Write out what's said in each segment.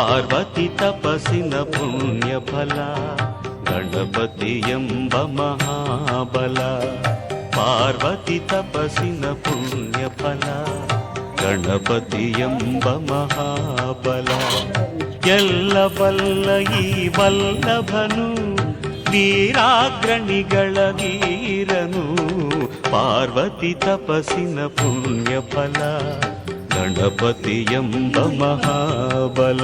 ಪಾರ್ವತಿ ತಪಸ್ಸಿನ ಪುಣ್ಯ ಫಲ ಗಣಪತಿ ಎಂಬ ಮಹಾಬಲ. ಪಾರ್ವತಿ ತಪಸ್ಸಿನ ಪುಣ್ಯ ಫಲ ಗಣಪತಿ ಎಂಬ ಮಹಾಬಲ. ಎಲ್ಲ ಬಲ್ಲ ಈ ವಲ್ಲಭನು ವೀರಾಗ್ರಣಿಗಳ ವೀರನು. ಪಾರ್ವತಿ ತಪಸ್ಸಿನ ಪುಣ್ಯ ಫಲ ಗಣಪತಿ ಎಂಬ ಮಹಾಬಲ.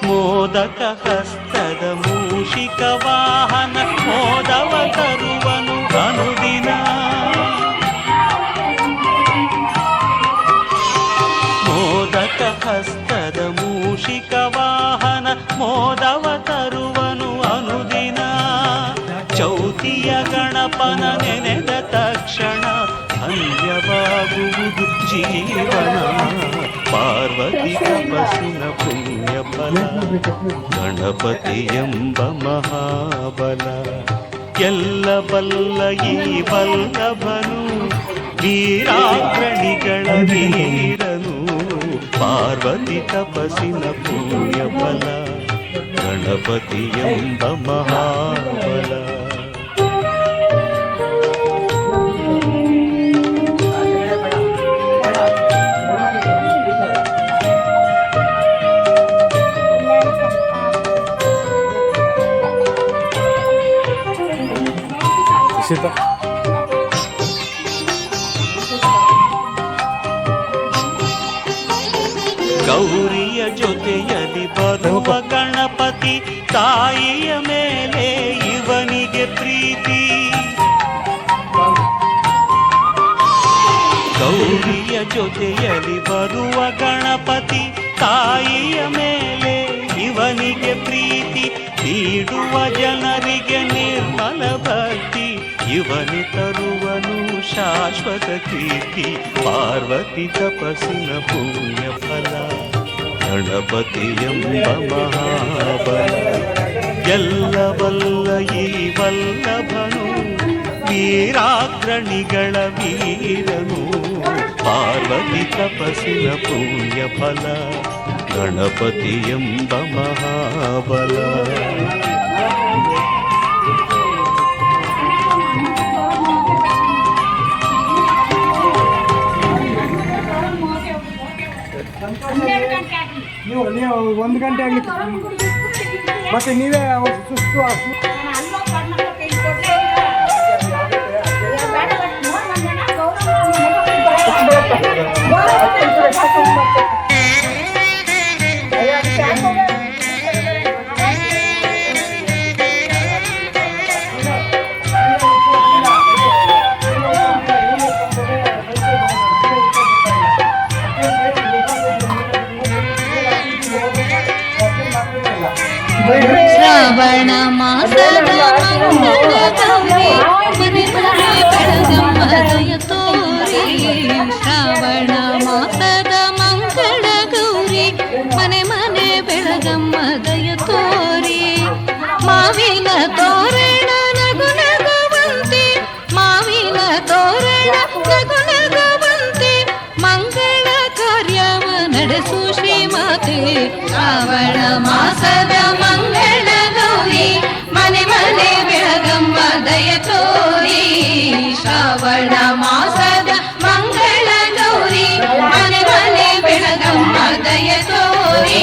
ಮೋದಕ ಹಸ್ತದ ಮೂಷಿಕ ವಾಹನ ಮೋದವ ತರುವನು ಅನುದಿನ. ಮೋದಕ ಹಸ್ತದ ಮೂಷಿಕ ವಾಹನ ಮೋದವ ತರುವನು ಅನುದಿನ. ಚೌತಿಯ ಗಣಪನ ನೆನೆದ ತಕ್ಷಣ ಧನ್ಯವಾಗುವುದು ಜೀವನ. ಪಾರ್ವತಿ ತಪಸ್ಸಿನ ಪುಣ್ಯ ಫಲ ಗಣಪತಿ ಎಂಬ ಮಹಾಬಲ. ಎಲ್ಲ ಬಲ್ಲ ಈ ವಲ್ಲಭನು ವೀರಾಗ್ರಣಿಗಳ ವೀರನು. ಪಾರ್ವತಿ ತಪಸ್ಸಿನ ಪುಣ್ಯ ಫಲ ಗಣಪತಿ ಎಂಬ ಮಹಾಬಲ. ಗೌರಿಯ ಜೊತೆಯಲ್ಲಿ ಬರುವ ಗಣಪತಿ ತಾಯಿಯ ಮೇಲೆ ಇವನಿಗೆ ಪ್ರೀತಿ. ಗೌರಿಯ ಜೊತೆಯಲ್ಲಿ ಬರುವ ಗಣಪತಿ ತಾಯಿಯ ಮೇಲೆ ಇವನಿಗೆ ಪ್ರೀತಿ. ನೀಡುವ ಜನರಿಗೆ ನಿರ್ಮಲ ಭಕ್ತಿ ಇವನಿ ತರುವನು ಶಾಶ್ವತ ಕೀರ್ತಿ. ಪಾರ್ವತಿ ತಪಸ್ಸಿನ ಪುಣ್ಯ ಫಲ ಗಣಪತಿ ಎಂಬ ಮಹಾಬಲ. ಎಲ್ಲ ಬಲ್ಲ ಈ ವಲ್ಲಭನು ವೀರಾಗ್ರಣಿಗಳ ವೀರನು. ಪಾರ್ವತಿ ತಪಸ್ಸಿನ ಪುಣ್ಯ ಫಲ ಗಣಪತಿ ಎಂಬ ಮಹಾಬಲ. ನೀವು 1 ಗಂಟೆ ಆಗ್ಲಿಕ್ಕೆ ಮತ್ತೆ ನೀವೇ ಸುಸ್ತು ಶ್ರಾವಣ ಮಾಸದ ಮಂಗಳ ಗೌರಿ ಮನೆ ಮನೆ ಬೆಳಗಮ್ಮದಯ ತೋರಿ. ಶ್ರಾವಣ ಮಾಸದ ಮಂಗಳ ಗೌರಿ ಮನೆ ಮನೆ ಬೆಳಗಮ್ಮದಯ ತೋರಿ. ಮಾವಿನ ತೋರಣ ನಗು ನಗುವಂತೆ ಮಾವಿನ ತೋರಣ ನಗು ನಗುವಂತೆ ಮಂಗಳ ಕಾರ್ಯವ ನಡೆಸು ಶ್ರೀಮಾತೆ. ಶ್ರಾವಣ ಮಾಸದ ಮಂಗಳ ಗೌರಿ ಮನೆ ಮನೆ ಬೆಳಗಮ್ಮ ದಯ ತೋರಿ. ಶ್ರಾವಣ ಮಾಸದ ಮಂಗಳ ಗೌರಿ ಮನೆ ಮನೆ ಬೆಳಗಮ್ಮ ದಯ ತೋರಿ.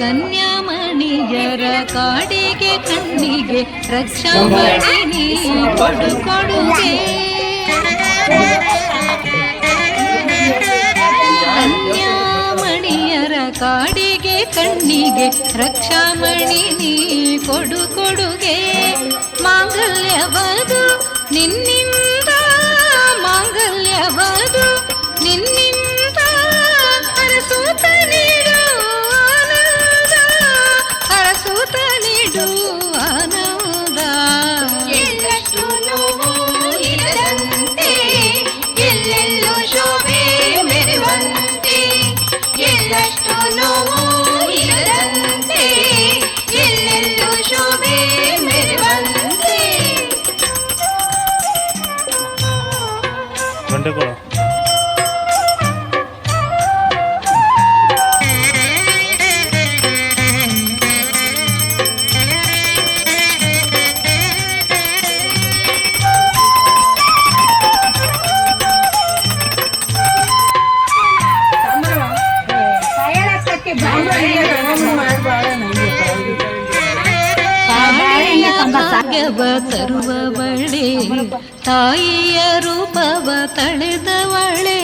ಕನ್ಯಾಮಣಿಯರ ಕಣ್ಣಿಗೆ ರಕ್ಷಾಮಣಿ ನೀ ಕೊಡು ಕೊಡುಗೆ ಕನ್ಯಾಮಣಿಯರ ಕಾಡಿಗೆ ಕಣ್ಣಿಗೆ ರಕ್ಷಾಮಣಿ ನೀ ಕೊಡು ಕೊಡುಗೆ ಮಾಂಗಲ್ಯವದು ನಿನ್ನಿಂದ ಮಾಂಗಲ್ಯವದು ನಿನ್ನಿಂದ ಹರಸೂತ ನೀಡು ಆನಂದ ಹರಸೂತ ನೀಡು ಆನಂದ ಎಲ್ಲಷ್ಟು ನೋವು ಇರದಂತೆ ಎಲ್ಲೆಲ್ಲೂ ಶೋಭೆ ಮೆರೆವಂತೆ ಎಲ್ಲಷ್ಟು ನೋವು ಇರದಂತೆ ಎಲ್ಲೆಲ್ಲೂ ಶೋಭೆ ಮೆರೆವಂತೆ ಭಾಗ್ಯವ ತರುವವಳೆ ತಾಯಿಯ ರೂಪವ ತಳೆದವಳೆ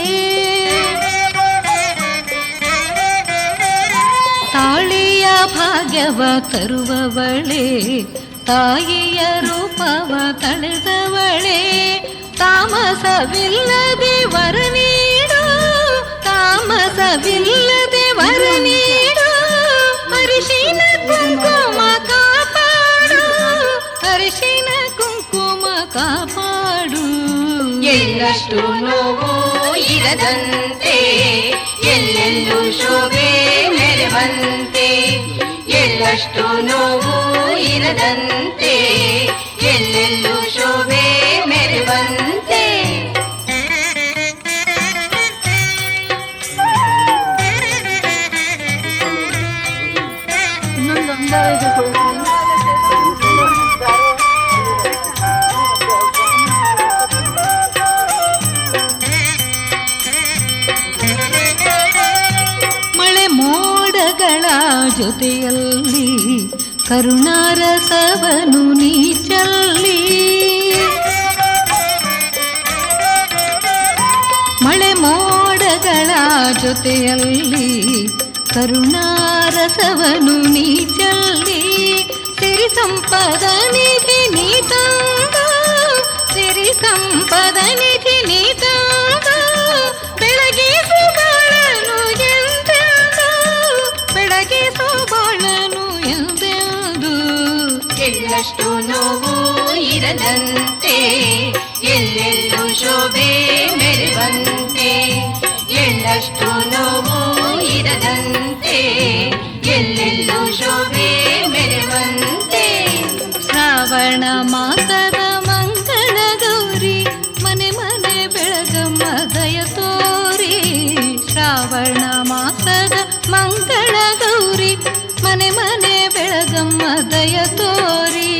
ತಾಳಿಯ ಭಾಗ್ಯವ ತರುವವಳೆ ತಾಯಿಯ ರೂಪವ ತಳೆದವಳೆ ತಾಮಸವಿಲ್ಲದೆ ವರ ನೀಡು ತಾಮಸವಿಲ್ಲದೆ ವರ ನೀಡು ಅರಿಶಿನ ಕುಂಕುಮ ಕಾಪಾಡು ಅರಿಶಿನ ಕುಂಕುಮ ಕಾಪಾಡು ಎಲ್ಲಷ್ಟು ನೋವು ಇರದಂತೆ ಎಲ್ಲೆಲ್ಲೂ ಶೋಭೆ ಮೆರೆವಂತೆ ಎಲ್ಲಷ್ಟು ನೋವು ಇರದಂತೆ ಎಲ್ಲೆಲ್ಲೂ ಶೋಭೆ ಮೆರೆವಂತೆ ಮಳೆ ಮೋಡಗಳ ಜೊತೆಯಲ್ಲಿ ಕರುಣಾರಸವನು ನೀ ಚೆಲ್ಲಿ ಮಳೆ ಮೋಡಗಳ ಜೊತೆಯಲ್ಲಿ ಕರುಣಾರಸವನು ನೀ ಚೆಲ್ಲಿ ಸಿರಿ ಸಂಪದ ನಿಧಿ ನೀ ತಂದು ಸಿರಿ ಸಂಪದ ನಿಧಿ ನೀ ತಂದು ಬೆಳಗಿಸು ಬಾಳನು ಎಂದೆಂದು ಬೆಳಗಿಸು ಬಾಳನು ಎಂದೆಂದು ಎಲ್ಲಷ್ಟು ನೋವು ಇರದಂತೆ ಎಲ್ಲೆಲ್ಲೂ ಶೋಭೆ ಮೆರೆವಂತೆ ಎಲ್ಲಷ್ಟು ನೋವು ಇರದಂತೆ ಎಲ್ಲೆಲ್ಲೂ ಶೋಭೆ ಮೆರೆವಂತೆ ಶ್ರಾವಣ ಮಾಸದ ಮಂಗಳ ಗೌರಿ ಮನೆ ಮನೆ ಬೆಳಗಮ್ಮ ದಯ ತೋರಿ ಶ್ರಾವಣ ಮಾಸದ ಮಂಗಳ ಗೌರಿ ಮನೆ ಮನೆ ಬೆಳಗಮ್ಮ ದಯ ತೋರಿ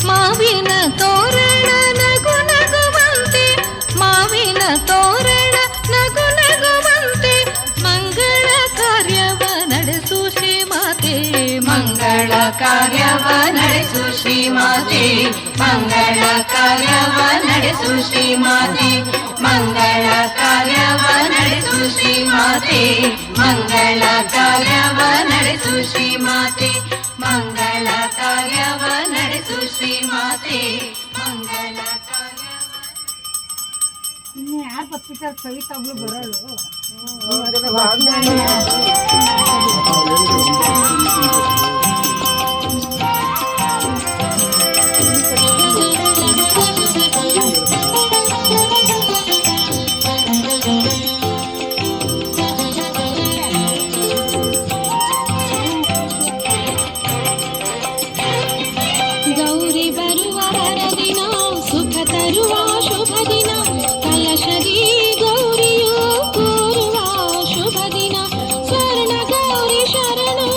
ಮಾವಿನ ತೋರಣ ನಗು ನಗುವಂತೆ ಮಾವಿನ ತೋರಣ ನಗು ನಗುವಂತೆ ಮಂಗಳ ಕಾರ್ಯವ ನಡೆಸು ಶ್ರೀಮಾತೆ ಮಂಗಳ ಕಾರ್ಯವ ನಡೆಸು ಶ್ರೀಮಾತೆ ಮಂಗಳ ಕಾರ್ಯವ ನಡೆಸು ಶ್ರೀಮಾತೆ ಮಂಗಳ ಕಾರ್ಯವ ನಡೆಸು ಶ್ರೀಮಾತೆ ಮಂಗಳ ಕಾರ್ಯವ ನಡೆಸು ಶ್ರೀಮಾತೆ ಮಂಗಳ ಕಾರ್ಯವ ನಡೆಸು ಶ್ರೀಮಾತೆ ಮಂಗಳ ಕಾರ್ಯವ ಇನ್ನು ಯಾರು ಬರ್ತಿರ್ತಾರೆ ಸವಿತಾಗ್ಲು ಬರೋರು ಗೌರಿ ಬರುವ ದಿನ ಸುಖ ತರುವ ಶುಭ ದಿನ ಕಲಶದಿ ಗೌರಿಯು ಕೂರುವ ಶುಭ ದಿನ ಸ್ವರ್ಣ ಗೌರಿ ಶರಣು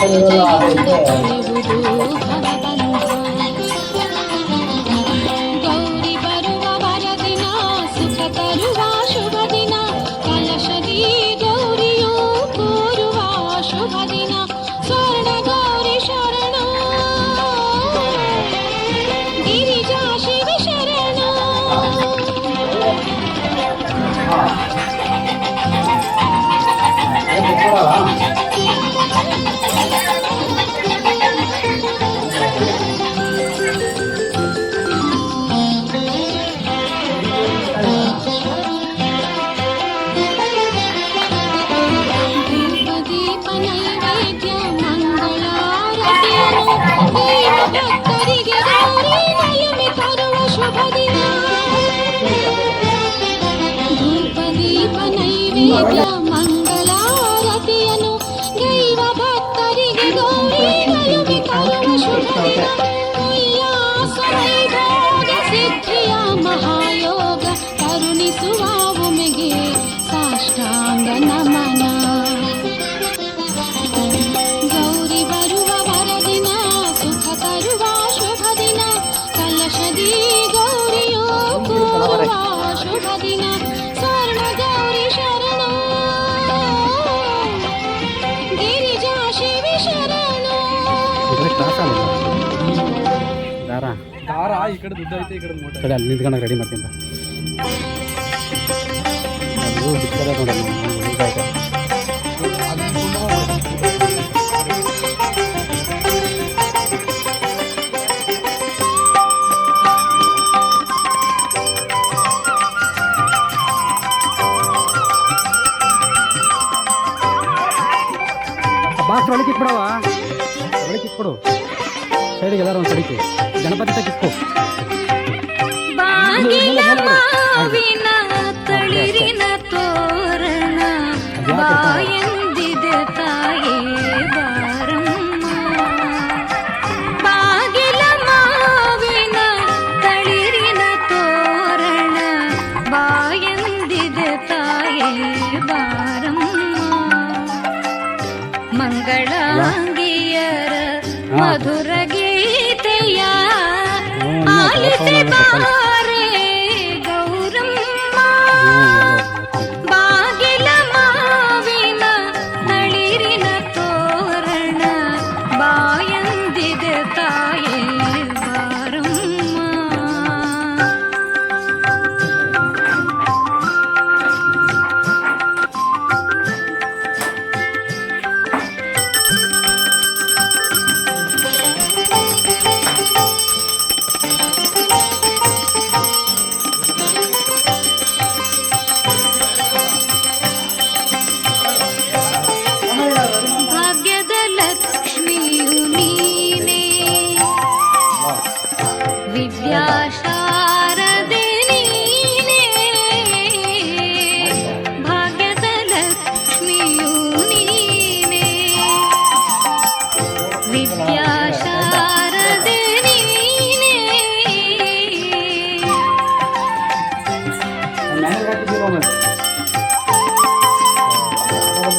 ಪೂಜೆಯಿಂದ ತೊಳೆಯುವುದು ಭವಬಂಧ. ಗೌರಿ ಬರುವ ವರದಿನ ಸುಖ ತರುವ ಶುಭ ದಿನ, ಕಲಶದಿ ಗೌರಿಯು ಕೂರುವ ಶುಭ ದಿನ. ಸ್ವರ್ಣ ಗೌರಿ ಶರಣ, ಗಿರಿಜಾ ಶಿವ ಶರಣ. ದೀಪ ನೈವೇದ್ಯ ಮಂಗಳಾರತಿಯನ್ನು ಭಕ್ತರಿಗೆ ಗೌರಿ ನಯಮೆ ತರುವ ಶುಭ ದಿನ. ಧೂಪ ದೀಪ ನೈವೇದ್ಯ ಮಂಗಳಾರತಿಯನ್ನು ದೈವ ಭಕ್ತರಿಗೆ ಗೌರಿ ನಯಮೆ ತರುವ ಶುಭ ದಿನ. ಉಲ್ಲಾಸ ವೈಭೋಗ ಸಿದ್ಧಿಯ ಮಹಾಯೋಗ ಕರುಣಿಸುವ ಒಮೆಗೆ ಸಾಷ್ಟಾಂಗ ನಮನ. ಗೌರಿ ಬರುವ ವರದಿನ ಸುಖ ತರುವ ಶುಭ ದಿನ, ಕಲಶದಿ ಗೌರಿಯು ಕೂರುವ ಶುಭ ದಿನ. ಸ್ವರ್ಣ ಗೌರಿ ಶರಣ, ಗಿರಿಜಾ ಶಿವಿ ಶರಣ. ದಾರ ಈ ಕಡೆ ದುಡ್ಡು ಐತೆ, ಈ ಕಡೆ ಮೋಟ ಕಡೆ ಅಲ್ಲಿ ನಿಂತ್ಕೊಂಡು ರೆಡಿ ಮಾಡ್ತೀನಿ ಅದು ಬಿಡ್ತಾರೆ ನೋಡೋಣ. ಬಾಕ್ಸ್ ಒಳಗೆ ಇಟ್ಬಿಡವ, ಒಳಗೆ ಇಟ್ಬಿಡು. ಸೈಡಿಗೆ ಎಲ್ಲರೂ ಒಂದು ಕಡಿಕೆ ಗಣಪತಿ ತಕ್ಕಿಟ್ಕೊ. ಬಾಗಿಲ ಮಾವಿನ ತಳಿರಿನ ತೋರಣ ಬಾಯಂದಿದೆ ತಾಯೇ ಬಾರಮ್ಮ. ಬಾಗಿಲ ಮಾವಿನ ತಳಿರಿನ ತೋರಣ ಬಾಯಂದಿದೆ ತಾಯೇ ಬಾರಮ್ಮ. ಮಂಗಳಾಂಗಿಯರ ಮಧುರ ಗೀತೆಯ ಆಲಿಸಿ ಬಾರೆ ಗೌರಮ್ಮ. ಬಾಗಿಲ ಮಾವಿನ ತಳಿರಿನ ತೋರಣ ಬಾಯಂದಿದೆ ತಾಯೇ ಬಾರಮ್ಮ. ಭಾಗ್ಯದ ಲಕ್ಷ್ಮಿಯು ನೀನೇ, ವಿದ್ಯಾಶಾರದೆ ನೀನೇ. ಭಾಗ್ಯದ ಲಕ್ಷ್ಮಿಯು ನೀನೇ, ವಿದ್ಯಾಶಾರದೆ ನೀನೇ.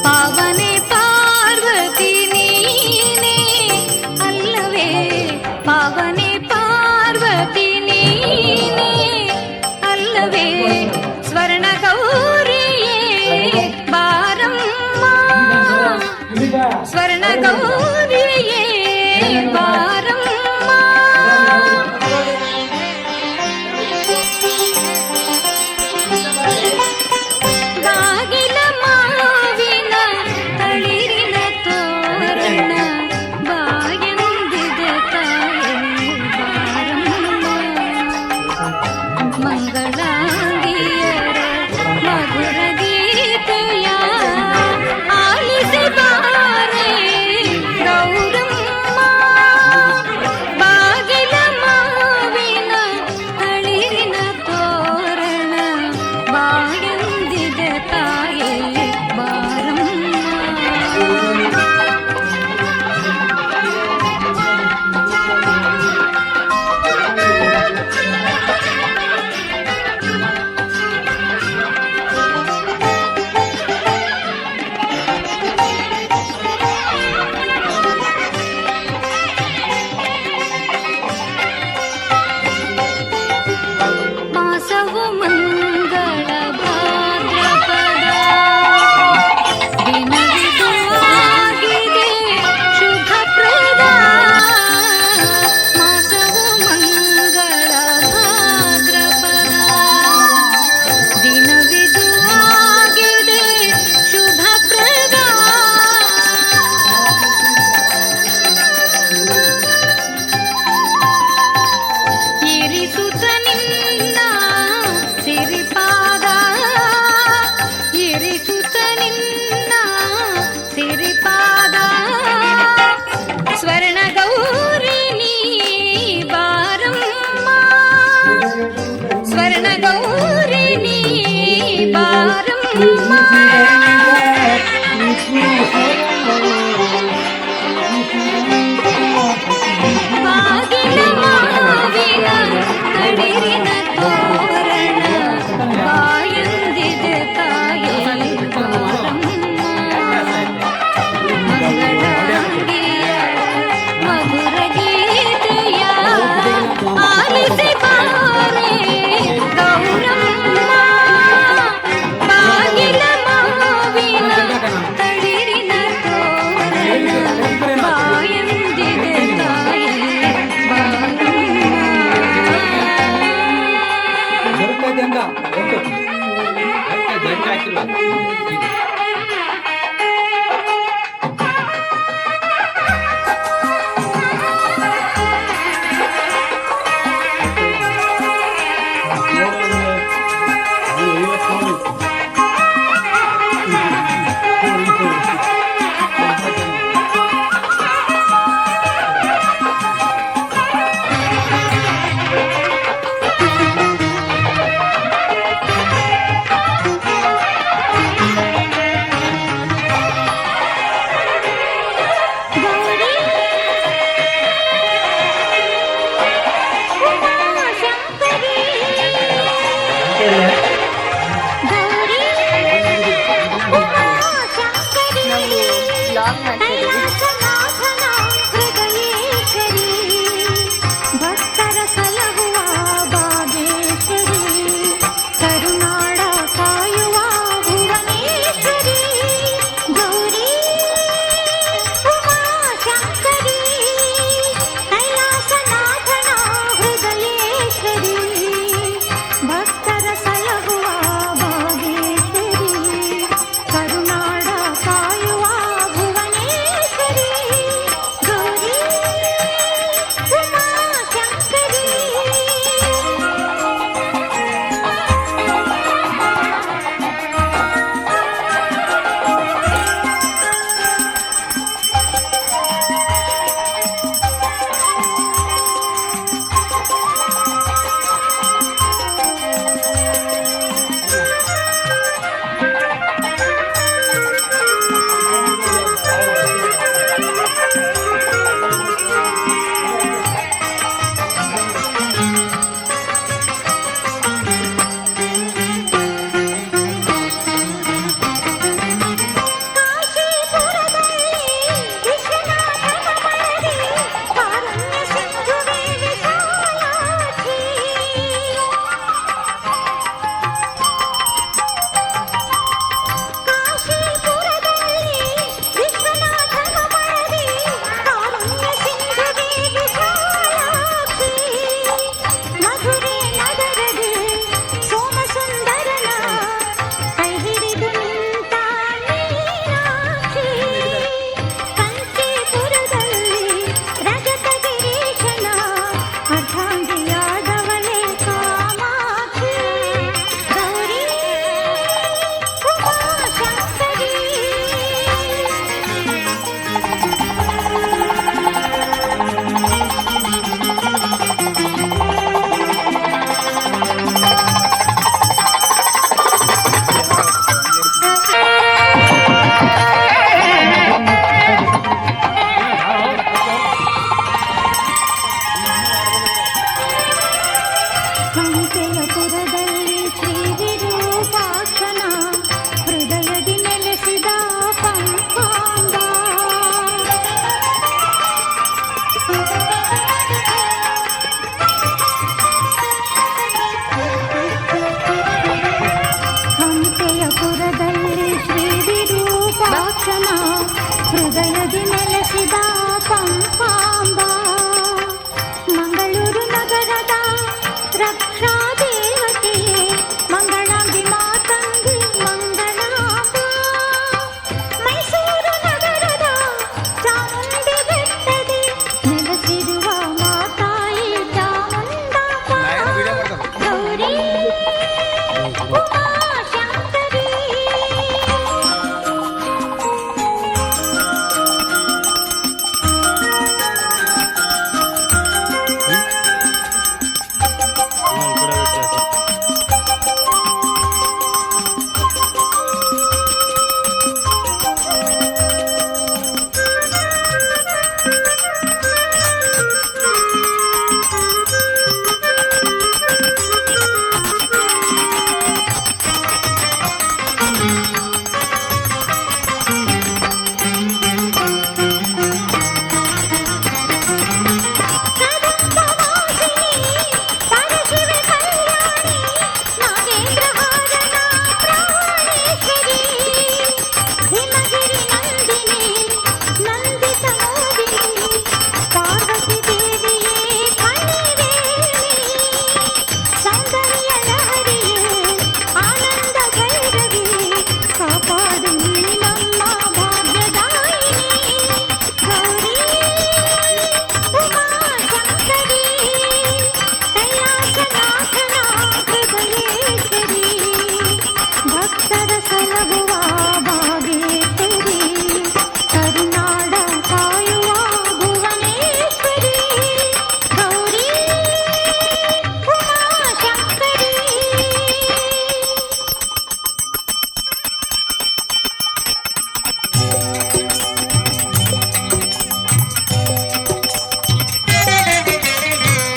ಪಾವನೆ ಪಾರ್ವತಿ ನೀನೇ ಅಲ್ಲವೇ, ಪಾವನೆ ಪಾರ್ವತಿ ನೀನೇ ಅಲ್ಲವೇ. ಸ್ವರ್ಣ ಗೌರಿಯೇ ಬಾರಮ್ಮ, ಸ್ವರ್ಣ ಗೌರಿಯೇ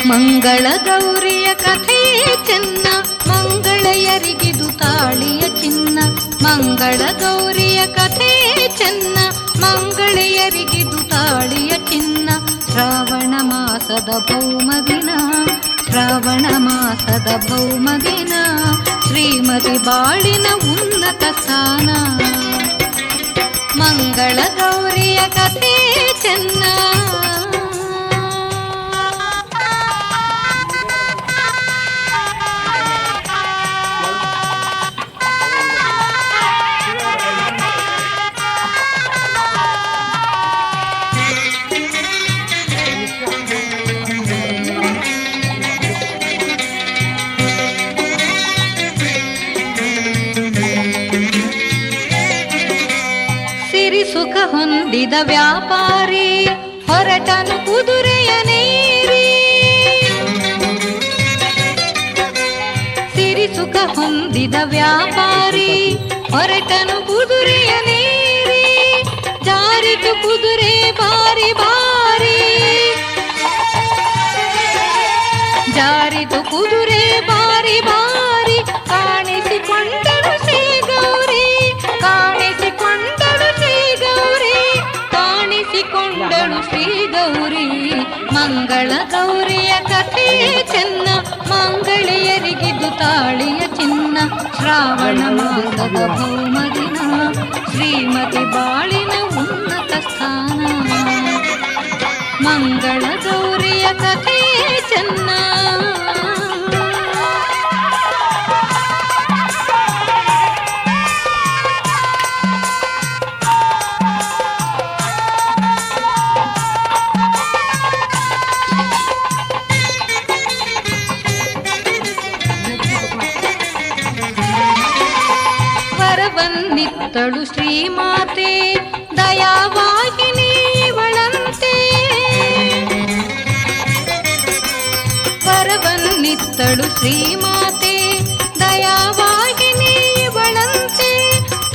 ಮಂಗಳ ಗೌರಿಯ ಕಥೆಯೇ ಚೆನ್ನ, ಮಂಗಳೆಯರಿಗಿದು ತಾಳಿಯ ಚಿನ್ನ. ಮಂಗಳ ಗೌರಿಯ ಕಥೆಯೇ ಚೆನ್ನ, ಮಂಗಳೆಯರಿಗಿದು ತಾಳಿಯ ಚಿನ್ನ. ಶ್ರಾವಣ ಮಾಸದ ಭೌಮ ದಿನ, ಶ್ರಾವಣ ಮಾಸದ ಭೌಮ ದಿನ, ಶ್ರೀಮತಿ ಬಾಳಿನ ಉನ್ನತ ಸ್ಥಾನ. ಮಂಗಳ ಗೌರಿಯ ಕಥೆ ಚೆನ್ನ. ಸುಖ ಹೊಂದಿದ ವ್ಯಾಪಾರಿ ಹೊರಟನು ಕುದುರೆಯ ನೇರಿ. ಸಿರಿ ಸುಖ ಹೊಂದಿದ ವ್ಯಾಪಾರಿ ಹೊರಟನು ಕುದುರೆಯ ನೇರಿ. ಜಾರಿತು ಕುದುರೆ ಬಾರಿ ಬಾರಿ, ಜಾರಿತು ಕುದುರೆ ಬಾರಿ ಬಾರಿ. ಕಾಣಿಸಿಕೊಂಡರು ಶ್ರೀ ಗೌರಿ, ಕಾಣಿಸಿಕೊಂಡರು ಶ್ರೀ ಗೌರಿ, ಕಾಣಿಸಿಕೊಂಡಳು ಶ್ರೀ ಗೌರಿ. ಮಂಗಳ ಗೌರಿಯ ಕಥೆ ಚೆನ್ನ, ಮಂಗಳೆಯರಿಗಿದು ತಾಳಿಯ ಚಿನ್ನ. ಶ್ರಾವಣ ಮಾಸದ ಭೌಮ ದಿನ, ಶ್ರೀಮತಿ ಬಾಳಿನ ಉನ್ನತ ಸ್ಥಾನ. ಮಂಗಳ ಗೌರಿಯ ಕಥೆ ಚೆನ್ನ. ವರವನ್ನಿತ್ತಳು ಶ್ರೀಮಾತೆ, ದಯಾವಾಹಿನಿವಳಂತೆ. ವರವನ್ನಿತ್ತಳು ಶ್ರೀಮಾತೆ, ದಯಾವಾಹಿನಿವಳಂತೆ.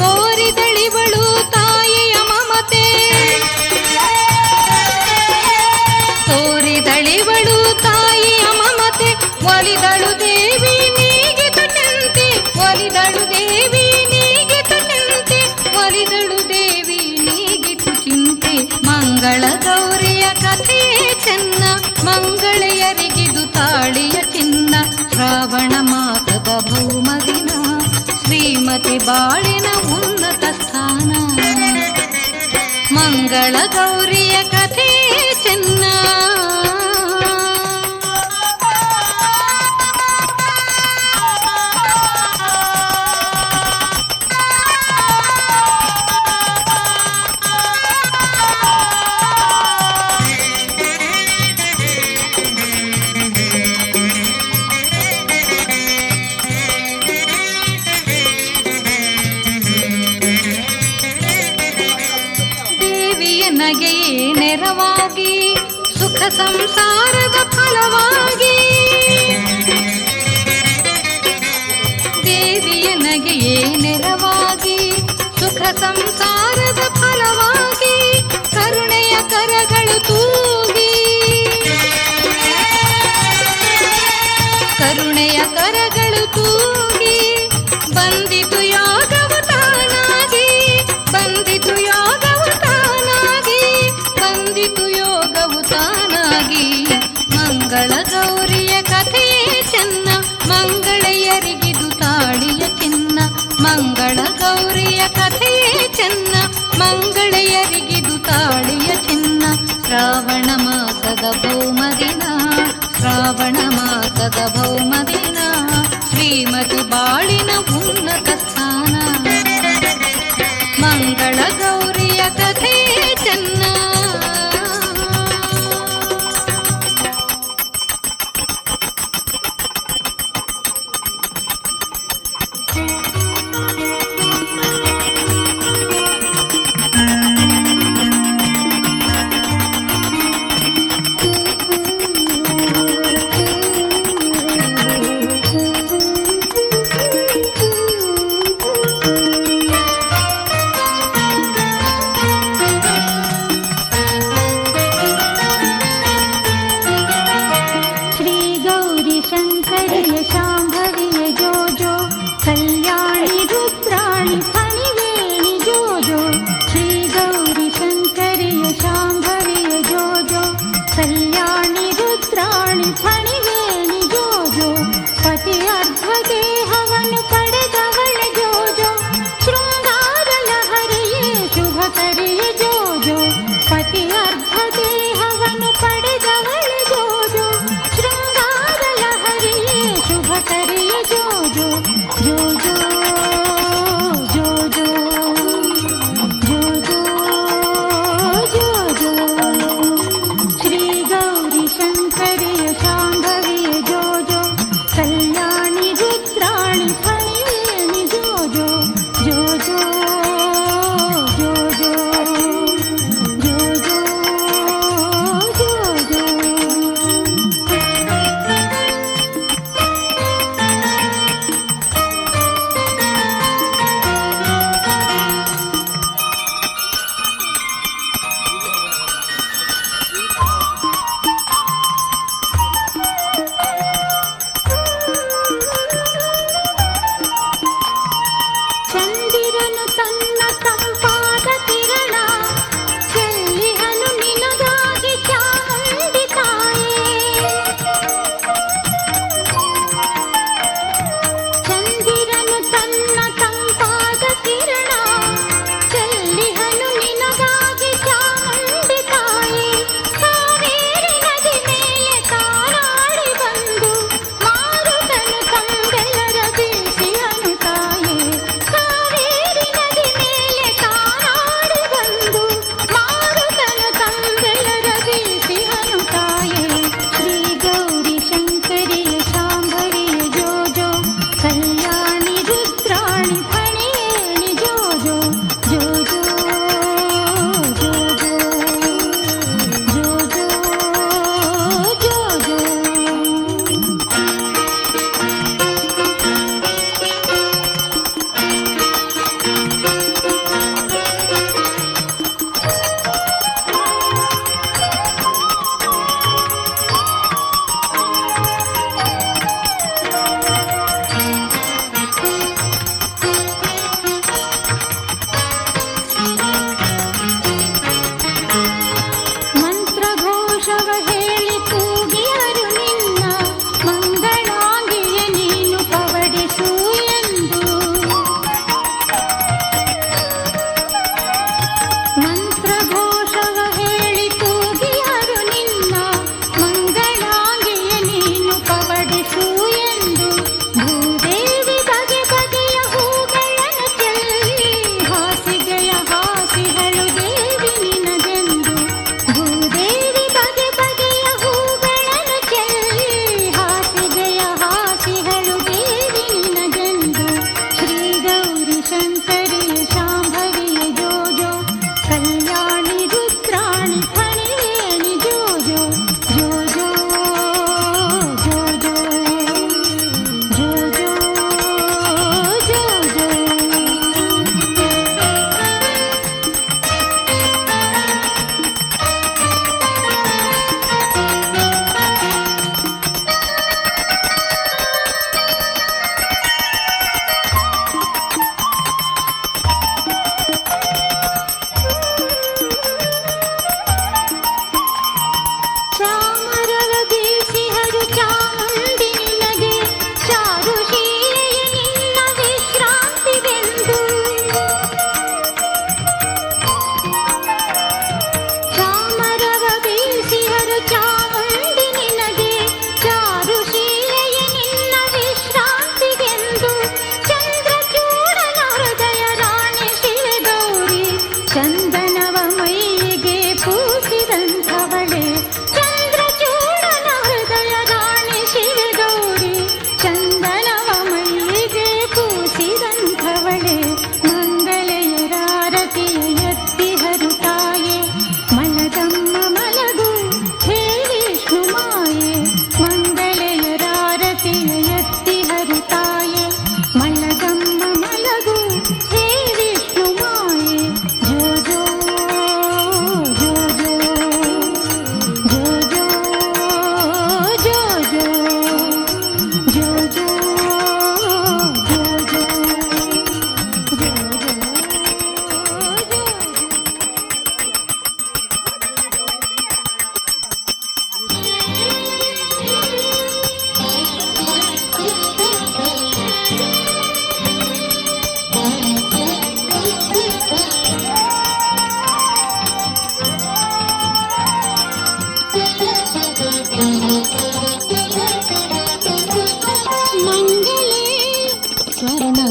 ತೋರಿದಳಿವಳು ತಾಯಿಯ ಮಮತೆ, ತೋರಿದಳಿವಳು ತಾಯಿಯ ಮಮತೆ. ಒಲಿದಳು ದೇವಿ ನೀಗಿತುಟಂತೆ, ಒಲಿದಳು ದೇವಿ ನೀಗಿತುಟಂತೆ, ಒಲಿದಳು ದೇವಿ ನೀಗಿತು ಚಿಂತೆ. ಮಂಗಳ ಗೌರಿಯ ಕಥೆ ಚೆನ್ನ, ಮಂಗಳೆಯರಿಗಿದು ತಾಳಿಯ ಚಿನ್ನ. ಶ್ರಾವಣ ಮಾಸದ ಭೌಮ ದಿನ, ಶ್ರೀಮತಿ ಬಾಳಿನ ಉನ್ನತ ಸ್ಥಾನ. ಮಂಗಳ ಗೌರಿಯ ಕಥೆ ಚೆನ್ನ. ನಗೆಯೇ ನೆರವಾಗಿ, ಸುಖ ಸಂಸಾರದ ಫಲವಾಗಿ. ದೇವಿಯ ನಗೆಯೇ ನೆರವಾಗಿ, ಸುಖ ಸಂಸಾರದ ಫಲವಾಗಿ. ಕರುಣೆಯ ಕರಗಳು ತೂಗಿ, ಕರುಣೆಯ ಕರಗಳು ತೂಗಿ. ಬಂದಿತು ಯೋಗವು ತಾನಾಗಿ, ಬಂದಿತು ಯೋಗವು ತಾನಾಗಿ, ಬಂದಿತು ಯೋಗವು ತಾನಾಗಿ. ಮಂಗಳ ಗೌರಿಯ ಕಥೆಯೇ ಚೆನ್ನ, ಮಂಗಳೆಯರಿಗಿದು ತಾಳಿಯ ಚಿನ್ನ. ಮಂಗಳ ಗೌರಿಯ ಕಥೆಯೇ ಚೆನ್ನ, ಮಂಗಳೆಯರಿಗಿದು ತಾಳಿಯ ಚಿನ್ನ. ಶ್ರಾವಣ ಮಾಸದ ಭೌಮ ದಿನ, ಶ್ರಾವಣ ಮಾಸದ ಭೌಮ ದಿನ, ಶ್ರೀಮತಿ ಬಾಳಿನ ಉನ್ನತ ಸ್ಥಾನ. ಮಂಗಳ ಗೌರಿಯ ಕಥೆ ಚೆನ್ನ. ಶಂಕರಿಯ ಶಾಂಭವಿಯ ಜೋ ಜೋ ಕಲ್ಯಾಣಿ ರುದ್ರಾಣಿ ಫಣಿವೇಣಿ ಜೋ ಜೋ ಶ್ರೀ ಗೌರಿ ಶಂಕರಿಯ ಶಾಂಭವಿಯ ಜೋ ಜೋ ಕಲ್ಯಾಣಿ ರುದ್ರಾಣಿ ಫಣಿವೇಣಿ ಜೋ ಜೋ ಪತಿ ಅರ್ಧ ದೇಹವನ್ನು ಪಡೆದವಳೆ ಜೋ ಜೋ ಶೃಂಗಾರ ಲಹರಿಯೇ ಶುಭಕರಿಯ ಜೋ ಜೋ ಪತಿ ಅರ್ಧ ದೇಹವನ್ನು ಪಡೆದವಳೆ ಜೋ ಜೋ ಶೃಂಗಾರ ಲಹರಿಯೇ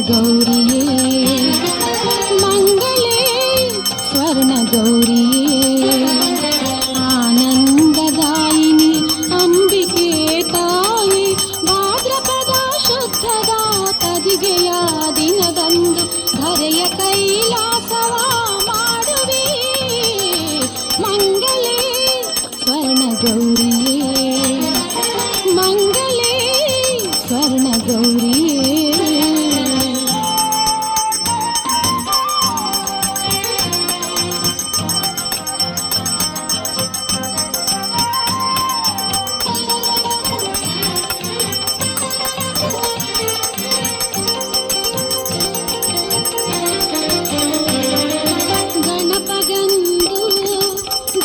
ಗೌರಿಯೇ ಮಂಗಳೇ ಸ್ವರ್ಣ ಗೌರಿಯೇ ಆನಂದದಾಯಿನಿ ಅಂಬಿಕೆ ತಾಯಿ ಭಾದ್ರಪದ ಶುದ್ಧದ ತದಿಗೆಯ ದಿನದಂದು ಧರೆಯ ಕೈಲಾಸವ ಮಾಡುವೆ ಮಂಗಳೇ ಸ್ವರ್ಣ ಗೌರಿಯೇ ಮಂಗಳೇ ಸ್ವರ್ಣ ಗೌರಿಯೇ ಗಣಪಗಂದು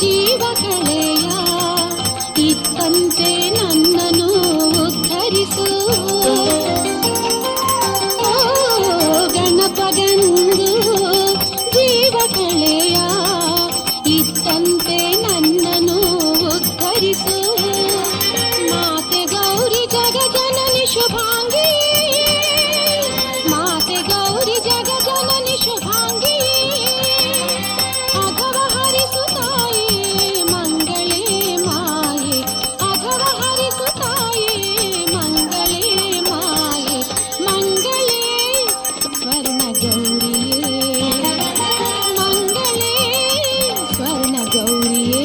ಜೀವ ಕಳೆಯ ಇತ್ತಂತೆ ನನ್ನನ್ನು ಉದ್ಧರಿಸು ಗಣಪಗಂದು ಜೀವ ಕಳೆಯ ಇತ್ತಂತೆ ನನ್ನನ್ನು ಉದ್ಧರಿಸು ಮಾತೆ ಗೌರಿ ಜಗಜನನಿ ಶುಭಾಂಗಿ ಮಾತೆ ಗೌರಿ ಜಗಜನನಿ ಶುಭಾಂಗಿ ಅಘವ ಹರಿಸುತ್ತಾಯೇ ಮಂಗಳೇ ಮಾಯೆ ಅಘವ ಹರಿಸುತ್ತಾಯೇ ಮಂಗಳೇ ಮಾಯೆ ಮಂಗಳೇ ಸ್ವರ್ಣ ಗೌರಿಯೇ ಮಂಗಳೇ ಸ್ವರ್ಣ ಗೌರಿಯೇ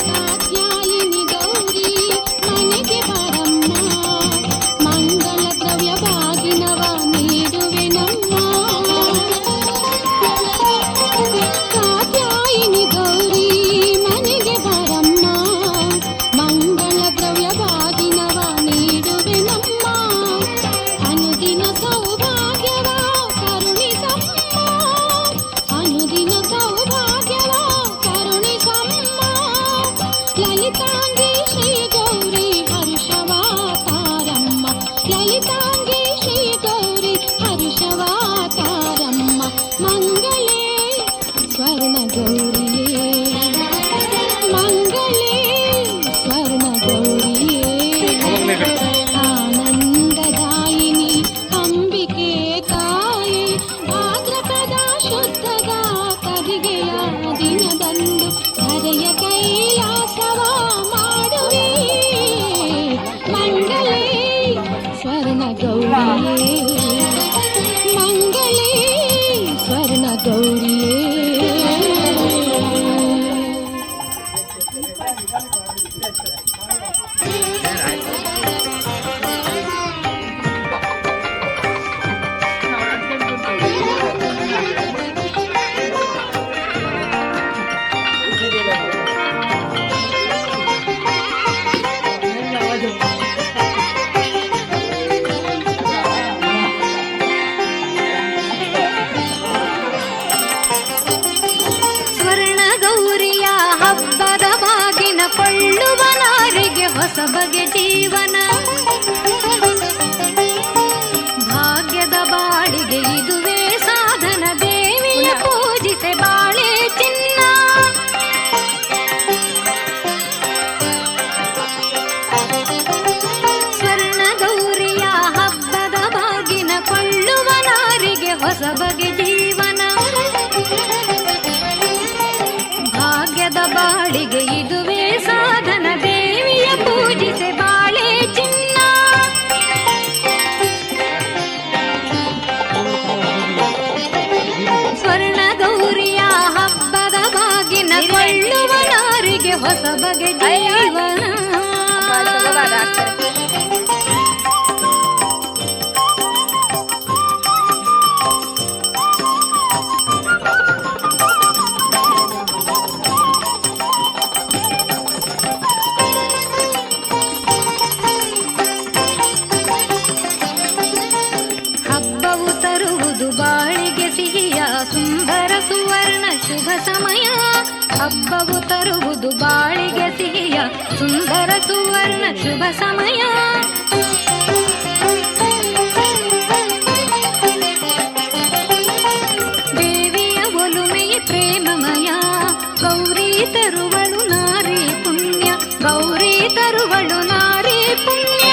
ಕಾತ್ಯಾಯಿನಿ ಗೌರಿ ಮನೆಗೆ ಬರಮ್ಮ ಮಂಗಳ ದ್ರವ್ಯ ಬಾಗಿನವ ನೀಡುವೆನಮ್ಮ ಕಾತ್ಯಾಯಿನಿ ಗೌರಿ ಮನೆಗೆ ಬರಮ್ಮ ಮಂಗಳ ದ್ರವ್ಯ ಬಾಗಿನವ ನೀಡುವೆನಮ್ಮ ಅನುದಿನ ಸೌಭಾಗ್ಯವ ಕರುಣಿಸಮ್ಮ ಅನುದಿನ ಸೌಭಾಗ್ಯವ ಕರುಣಿಸಮ್ಮ ಲಲಿತಾಂಗಿ ಶ್ರೀ ಗೌರಿ ಹರ್ಷವಾತಾರಮ್ಮ ಲಲಿತಾಂಗಿ ಶ್ರೀ ಗೌರಿ ಹರ್ಷವಾತಾರಮ್ಮ ಮಂಗಳೇ ಸ್ವರ್ಣ ಗೌರಿಯೇ ಮಂಗಳೇ ಸ್ವರ್ಣ ಗೌರಿಯೇ ಆನಂದದಾಯಿನಿ ಅಂಬಿಕೆ ತಾಯಿ ಭಾದ್ರಪದ ಶುದ್ಧದ ತದಿಗೆಯ ದಿನದಂದು ಧರೆಯ ಕೈಲಾಸವ ಮಾಡುವೆ ಮಂಗಳೇ ಸ್ವರ್ಣ ಗೌರಿಯೇ ಮಂಗಳೇ ಸ್ವರ್ಣ ಗೌರಿಯೇ ಸ್ವರ್ಣ ಗೌರಿಯ ಹಬ್ಬದ ಬಾಗಿನ ಕೊಳ್ಳುವ ನಾರಿಗೆ ಹೊಸ ಬಗೆ ಜೀವನ ಭಾಗ್ಯದ ಬಾಳಿಗೆ ಇದುವೇ ಸಾಧನ ದೇವಿಯ ಪೂಜಿಸೆ ಬಾಳೆ ಚಿನ್ನ ಸ್ವರ್ಣ ಗೌರಿಯ ಹಬ್ಬದ ಬಾಗಿನ ಕೊಳ್ಳುವ ನಾರಿಗೆ ಹೊಸ ಬಗೆ ಜೀವನ ಭಾಗ್ಯದ ಬಾಳಿಗೆ ಇದುವೇ ಸಾಧನ ದೇವಿಯ ಪೂಜಿಸೆ ಬಾಳೆ ಚಿನ್ನ ಸ್ವರ್ಣ ಗೌರಿಯ ಹಬ್ಬದ ಬಾಗಿನ ಕೊಳ್ಳುವ ನಾರಿಗೆ ಹೊಸ ಬಗೆ ಜೀವನ ಹಬ್ಬವು ತರುವುದು ಬಾಳಿಗೆ ಸಿಹಿಯ ಸುಂದರ ಸುವರ್ಣ ಶುಭ ಸಮಯ ಹಬ್ಬವು ತರುವುದು ಬಾಳಿಗೆ ಸಿಹಿಯ ಸುಂದರ ಸುವರ್ಣ ಶುಭ ಸಮಯ. ದೇವಿಯ ಒಲುಮೆಯ ಪ್ರೇಮಮಯ, ಗೌರಿ ತರುವಳು ನಾರಿ ಪುಣ್ಯ, ಗೌರಿ ತರುವಳು ನಾರಿ ಪುಣ್ಯ.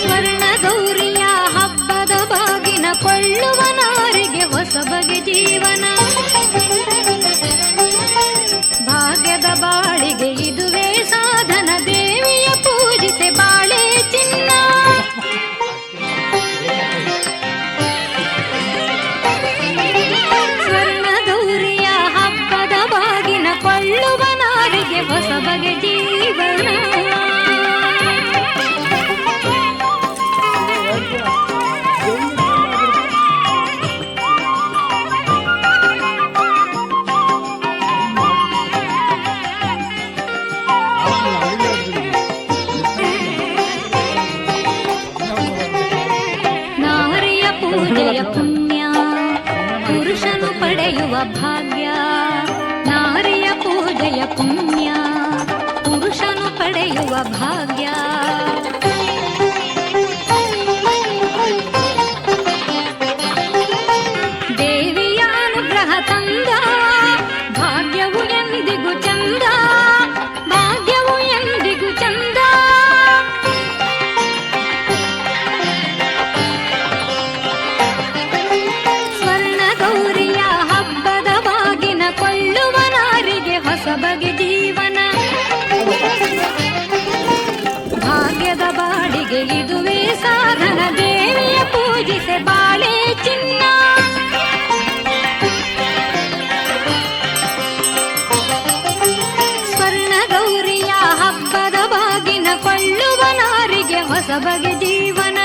ಸ್ವರ್ಣ ಗೌರಿಯ ಹಬ್ಬದ ಬಾಗಿನ ಕೊಳ್ಳುವ ನಾರಿಗೆ ಹೊಸ ಬಗೆ ಜೀವನ. ಭಾಗ್ಯದ ಬಾಳಿಗೆ ಇದುವೇ ಸಾಧನ, ದೇವಿಯ ಪೂಜಿಸೆ ಬಾಳೆ ಚಿನ್ನ. ಸ್ವರ್ಣ ಗೌರಿಯ ಹಬ್ಬದ ಬಾಗಿನ ಕೊಳ್ಳುವ ನಾರಿಗೆ ಹೊಸ ಬಗೆ ಜೀವನ. ನಾರಿಯ ಪೂಜೆಯ ಪುಣ್ಯ, ಪುರುಷನು ಪಡೆಯುವ ಭಾಗ್ಯ. ನಾರಿಯ ಪೂಜೆಯ ಪುಣ್ಯ, ಪುರುಷನು ಪಡೆಯುವ ಭಾಗ್ಯ. ದೇವಿಯ ಅನುಗ್ರಹ ತಂದ ಭಾಗ್ಯವು ಎಂದಿಗೂ ಚಂದ, ಭಾಗ್ಯವು ಎಂದಿಗೂ ಚಂದ. ಸ್ವರ್ಣ ಗೌರಿಯ ಹಬ್ಬದ ಬಾಗಿನ ಕೊಳ್ಳುವ ನಾರಿಗೆ ಹೊಸ ಬಗೆ ಜೀವನ. ಭಾಗ್ಯದ ಬಾಡಿಗೆ ಇದುವೇ ಸಾಧನ, ದೇವಿಯ ಪೂಜಿಸೆ ಬಾಳೆ ಚಿನ್ನ. ಸ್ವರ್ಣ ಗೌರಿಯ ಹಬ್ಬದ ಬಾಗಿನ ಕೊಳ್ಳುವ ನಾರಿಗೆ ಹೊಸ ಬಗೆ ಜೀವನ.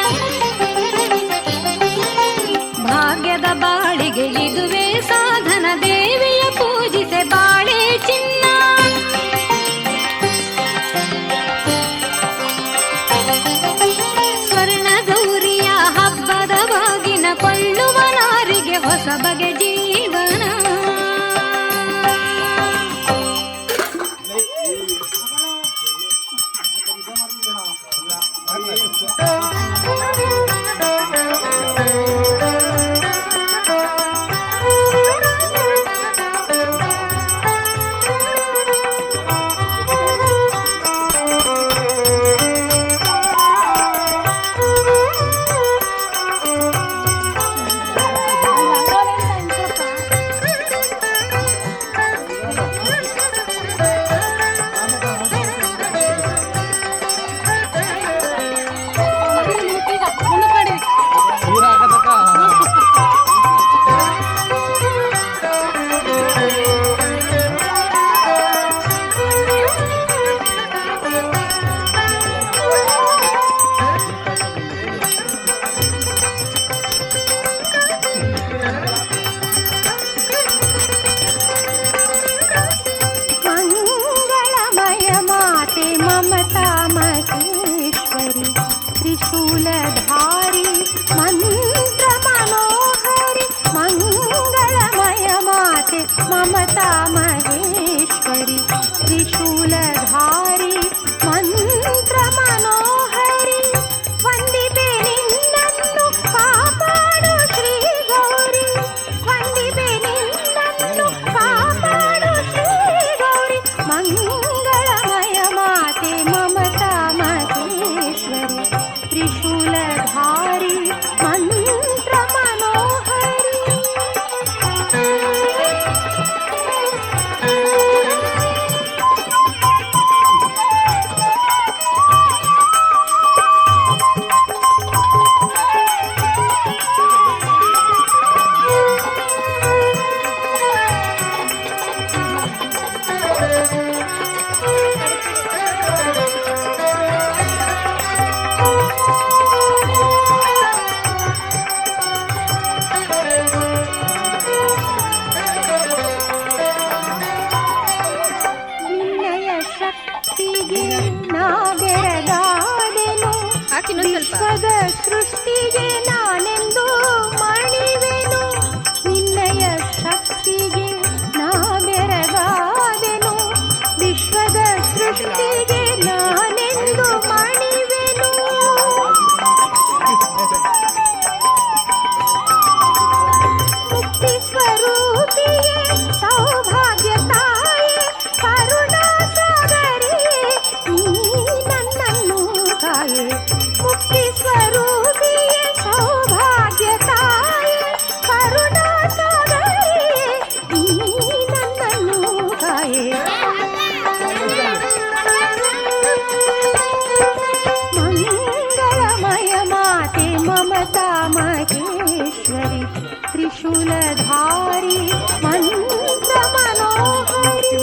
ಭಾಗ್ಯದ ಬಾಳಿಗೆ ಇದುವೇ ಸಾಧನ, ದೇವಿಯ ಪೂಜಿಸೆ ಬಾಳೆ ಚಿನ್ನ. ಸ್ವರ್ಣ ಗೌರಿಯ ಹಬ್ಬದ ಬಾಗಿನ ಕೊಳ್ಳುವ ನಾರಿಗೆ ಹೊಸ ಬಗೆ ಜೀವನ. ಮಂಗಳಮಯ ಮಾತೆ ಮಮತಾ ಮಹೇಶ್ವರಿ, ತ್ರಿಶೂಲಧಾರಿ ಮಂತ್ರ ಮನೋಹರಿ. ಮಂಗಳಮಯ ಮಾತೆ ಮಮತಾ ಮಹೇಶ್ವರಿ, ತ್ರಿಶೂಲಧಾರಿ ಮಂತ್ರ ಮನೋಹರಿ. ವಂದಿತೆ ನಿನ್ನನ್ನು ಕಾಪಾಡು ಶ್ರೀ ಗೌರಿ, ವಂದಿತೆ ನಿನ್ನನ್ನು ಕಾಪಾಡು ಶ್ರೀ ಗೌರಿ. ಮಂಗಳಮಯ ಮಾತೆ ಮಮತಾ ಮಹೇಶ್ವರಿ, ತ್ರಿಶೂಲಧಾರಿ ಮಂತ್ರ ಮನೋಹರಿ. ಮಹೇಶ್ವರಿ ತ್ರಿಶೂಲಧಾರಿ ಮಂತ್ರ ಮನೋಹರಿ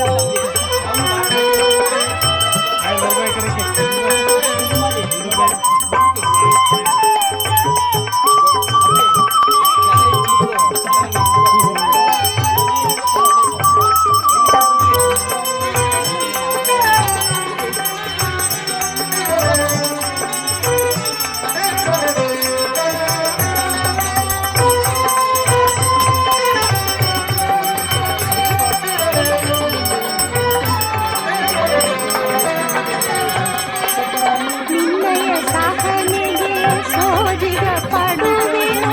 ನಿನ್ನಯ ಸಹನೆಗೆ ಸೋಜಿಗ ಪಡುವೆನು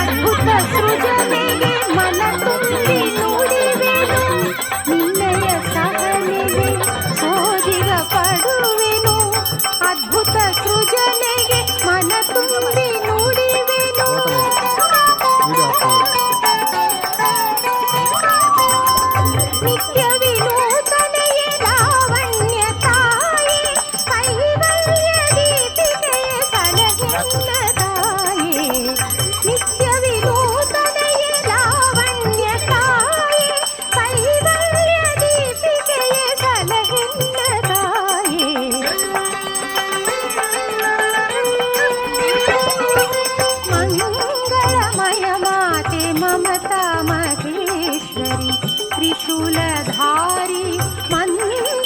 ಅದ್ಭುತ ಸೃಜನೆಗೆ ಮನ ತುಂಬಿ ನುಡಿವೆನು ನಿನ್ನಯ ಸಹನೆಗೆ ಸೋಜಿಗ ಪಡುವೆನು ಅದ್ಭುತ ಸೃಜನೆಗೆ ಮನ ತುಂಬಿ ನುಡಿವೆನು ನಿತ್ಯ ವಿನೂತನೆಯೇ ಲಾವಣ್ಯ ತಾಯಿ ಕೈವಲ್ಯ ದೀಪಿಕೆಯ ಸಲಹೆನ್ನ ತಾಯಿ ನಿತ್ಯ ವಿನೂತನೆಯೇ ಲಾವಣ್ಯ ತಾಯಿ ಕೈವಲ್ಯ ದೀಪಿಕೆಯ ಸಲಹೆನ್ನ ತಾಯಿ ಮಂಗಳಮಯ ಮಾತೆ ಮಮತಾ ಮಹೇಶ್ವರಿ ತ್ರಿಶೂಲಧಾರಿ ಮಂತ್ರ